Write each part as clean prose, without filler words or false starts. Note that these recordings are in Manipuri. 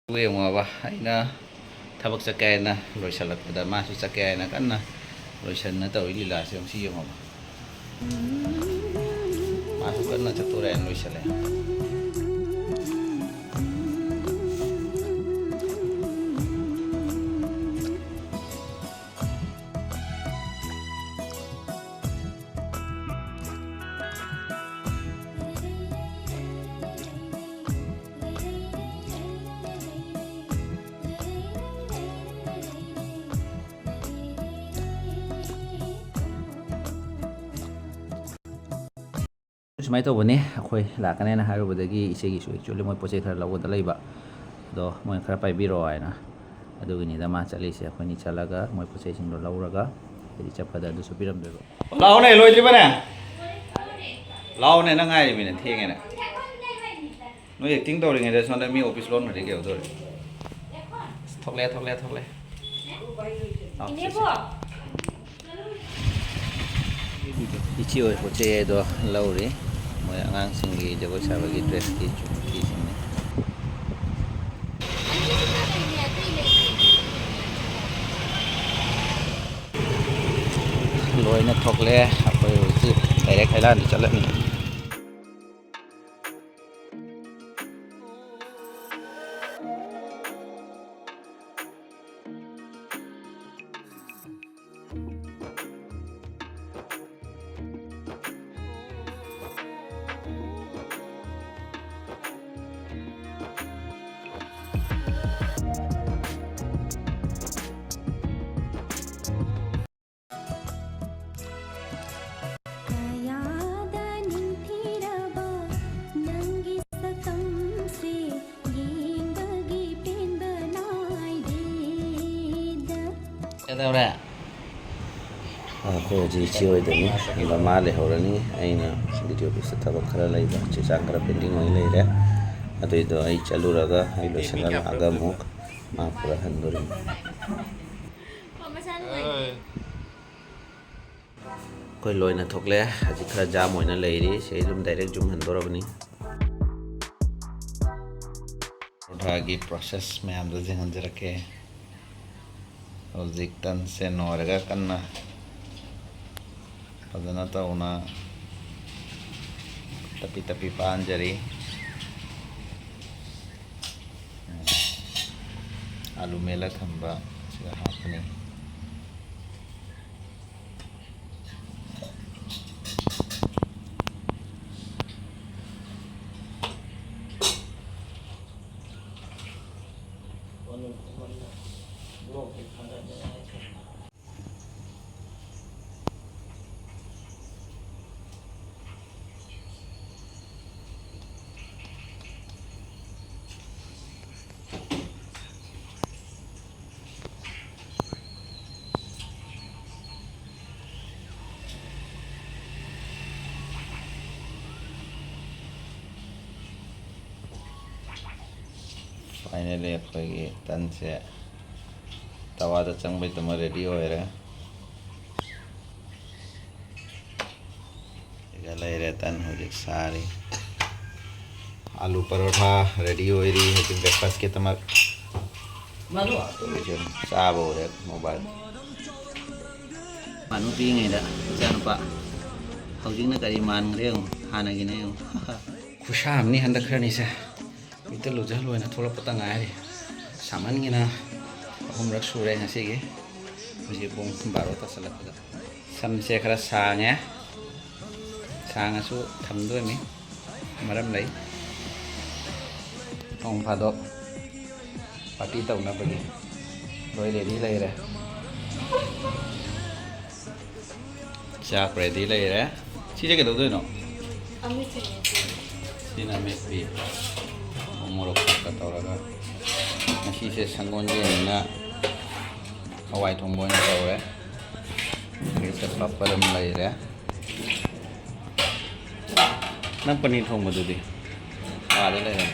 ꯌꯦꯡꯉꯣꯕ ꯑꯩꯅ ꯊꯕꯛ ꯆꯠꯀꯦ ꯍꯥꯏꯅ ꯂꯣꯏꯁꯤꯜꯂꯛꯄꯗ ꯃꯥꯁꯨ ꯆꯠꯀꯦ ꯍꯥꯏꯅ ꯀꯟꯅ ꯂꯣꯏꯁꯟꯅ ꯇꯧꯔꯤ ꯂꯤꯂꯥꯁꯦ ꯁꯤ ꯌꯦꯡꯉꯣꯕ ꯃꯥꯁꯨ ꯀꯟꯅ ꯆꯠꯇꯣꯔꯦ ꯍꯥꯏꯅ ꯂꯣꯏꯁꯤꯜꯂꯦ ꯁꯨꯃꯥꯏꯅ ꯇꯧꯕꯅꯤ ꯑꯩꯈꯣꯏ ꯂꯥꯛꯀꯅꯦꯅ ꯍꯥꯏꯔꯨꯕꯗꯒꯤ ꯏꯆꯦꯒꯤꯁꯨ ꯑꯦꯛꯆꯨꯑꯦꯂꯤ ꯃꯣꯏ ꯄꯣꯠ ꯆꯩ ꯈꯔ ꯂꯧꯕꯗ ꯂꯩꯕ ꯑꯗꯣ ꯃꯣꯏ ꯈꯔ ꯄꯥꯏꯕꯤꯔꯛꯑꯣ ꯍꯥꯏꯅ ꯑꯗꯨꯒꯤꯅꯤꯗ ꯃꯥ ꯆꯠꯂꯤꯁꯦ ꯑꯩꯈꯣꯏꯅꯤ ꯆꯠꯂꯒ ꯃꯣꯏ ꯄꯣꯠ ꯆꯩꯁꯤꯡꯗꯣ ꯂꯧꯔꯒ ꯍꯥꯏꯗꯤ ꯆꯠꯄꯗ ꯑꯗꯨꯁꯨ ꯄꯤꯔꯝꯗꯣꯏꯕ ꯂꯥꯛꯑꯣꯅꯦ ꯂꯣꯏꯗ꯭ꯔꯤꯕꯅꯦ ꯂꯥꯛꯑꯣꯅꯦ ꯅꯪ ꯉꯥꯏꯔꯤꯃꯤꯅꯦ ꯊꯦꯡꯉꯦꯅꯦ ꯅꯣꯏ ꯑꯦꯛꯇꯤꯡ ꯇꯧꯔꯤꯉꯩꯗ ꯁꯣꯝꯗ ꯃꯤ ꯑꯣꯐꯤꯁ ꯂꯣꯟꯈ꯭ꯔꯗꯤ ꯀꯩꯗꯧꯗꯧꯔꯤ ꯊꯣꯛꯂꯛꯑꯦ ꯏꯆꯦ ꯍꯣꯏ ꯄꯣꯠ ꯆꯩ ꯑꯗꯣ ꯂꯧꯔꯤ ꯃꯣꯏ ꯑꯉꯥꯡꯁꯤꯡꯒꯤ ꯖꯒꯣꯏ ꯁꯥꯕꯒꯤ ꯗ꯭ꯔꯦꯁꯀꯤ ꯐꯤꯁꯤꯡꯅꯤ ꯂꯣꯏꯅ ꯊꯣꯛꯂꯛꯑꯦ ꯑꯩꯈꯣꯏ ꯍꯧꯖꯤꯛ ꯗꯥꯏꯔꯦꯛ ꯍꯩꯂꯥꯟꯗ ꯆꯠꯂꯅꯤ ꯀꯩꯗꯧꯔꯦ ꯑꯩꯈꯣꯏ ꯍꯧꯖꯤꯛ ꯏꯆꯦ ꯑꯣꯏꯗꯅꯤ ꯃꯃꯥ ꯂꯩꯍꯧꯔꯅꯤ ꯑꯩꯅ ꯚꯤꯗꯤꯑꯣ ꯑꯣꯐꯤꯁꯇ ꯊꯕꯛ ꯈꯔ ꯂꯩꯕ ꯆꯦ ꯆꯥꯡ ꯈꯔ ꯄꯦꯟꯗꯤꯡ ꯑꯣꯏꯅ ꯂꯩꯔꯦ ꯑꯗꯨꯏꯗꯣ ꯑꯩ ꯆꯠꯂꯨꯔꯒ ꯑꯩ ꯂꯣꯏꯁꯤꯜꯂ ꯂꯥꯛꯑꯒ ꯑꯃꯨꯛ ꯃꯥ ꯄꯨꯔꯛꯍꯟꯗꯣꯔꯤꯅꯤ ꯑꯩꯈꯣই ꯂꯣꯏꯅ ꯊꯣꯛꯂꯦ ꯍꯧꯖꯤꯛ ꯈꯔ ꯖꯥꯝ ꯑꯣꯏꯅ ꯂꯩꯔꯤ ꯁꯤ ꯑꯗꯨꯝ ꯗꯥꯏꯔꯦꯛ ꯖꯨꯝꯍꯟꯗꯣꯔꯕꯅꯤ ꯄꯔꯣꯊꯥꯒꯤ ꯄ꯭ꯔꯣꯁꯦꯁ ꯃꯌꯥꯝꯗꯣ ꯌꯦꯡꯍꯟꯖꯔꯛꯀꯦ ꯍꯧꯖꯤꯛ ꯇꯟꯁꯦ ꯅꯣꯏꯔꯒ ꯀꯟꯅ ꯐꯖꯅ ꯇꯧꯅ ꯇꯞꯄꯤ ꯄꯥꯟꯖꯔꯤ ꯑꯂꯨ ꯃꯦꯠꯂ ꯊꯝꯕ ꯁꯤꯗ ꯍꯥꯞꯄꯅꯤ ꯐꯥꯏꯅꯦꯜꯂꯤ ꯑꯩꯈꯣꯏꯒꯤ ꯇꯟꯁꯦ ꯇꯋꯥꯗ ꯆꯪꯕꯩꯗꯃꯛ ꯔꯦꯗꯤ ꯑꯣꯏꯔꯦ ꯁꯤꯒ ꯂꯩꯔꯦ ꯇꯟ ꯍꯧꯖꯤꯛ ꯁꯥꯔꯤ आलू परोठा रेडी होरी हजि ब्रेकफास्ट के तमक चाब हो रहे मोबाइल मानु पीङैदा इचानुपा हौजिंना करी मानग्रे हानागिने खुशामनि हंदक खरनिसे मिते लुजा लोइना थोलपता ngairi सामनगिना अहुमरक सुरे ngasiगी हजि पुंग 12 tasalakada samse khara sange sangasu thamdoi mi maram lai Ông phá độ party tổng là bởi rồi để đi lấy rồi chạc ready lấy rồi chỉ cái đầu thôi nó xin làm gì ông mua được cái tàu là nó chỉ sẽ sang con gì nữa Hawaii thùng bún tàu đấy cái sẽ proper làm lấy rồi nắp panin thùng mà đi đấy lấy rồi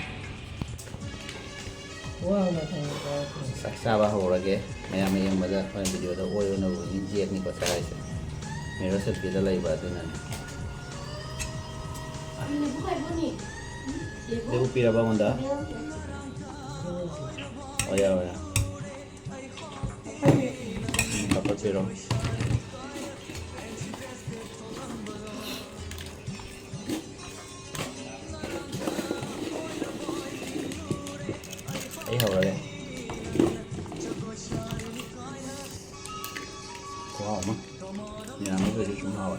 Saksa hurage mayam yang bada fine video da oyo na ni jet ni ko sarai se mero se pila lai ba tu na lebu pira ba onda Oya, oya. Dapat pero. Ấy hầu rồi. Wow, mà. Nhà mấy người chúng hầu.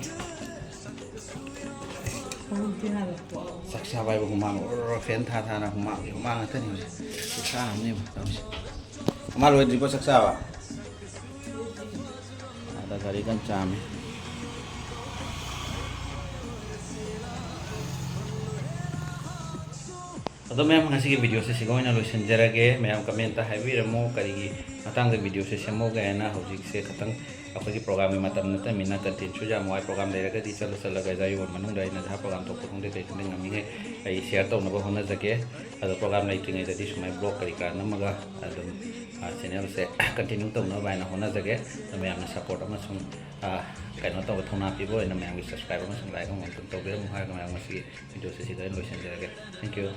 Sắc xa bay vào humang, phèn tha tha na humang thế này. Sắc xa này mà. Mà rồi thì có sắc xa à? Ada kali kan cam. Atau memang ngasih video sesi kau ina luisan jarage, memang kami entah heavy remo kali matang ke video sesi mau gaya na hujik se katang apa ki program ini matam nata mina kantin suja mau program dari raga di salah salah gaya zayu manung dari na dah program toko hong de kaya kandeng kami he kaya share tau nabo hona zake ada program lain tinggal jadi semai blog kali karena maga ada channel se continue tau na bayar na hona zake, kami amna support ama sung kaya na tau thona pibo ina memang subscribe ama sung like ama sung tau bera muhai kami amna si video sesi dari luisan jarage. Thank you.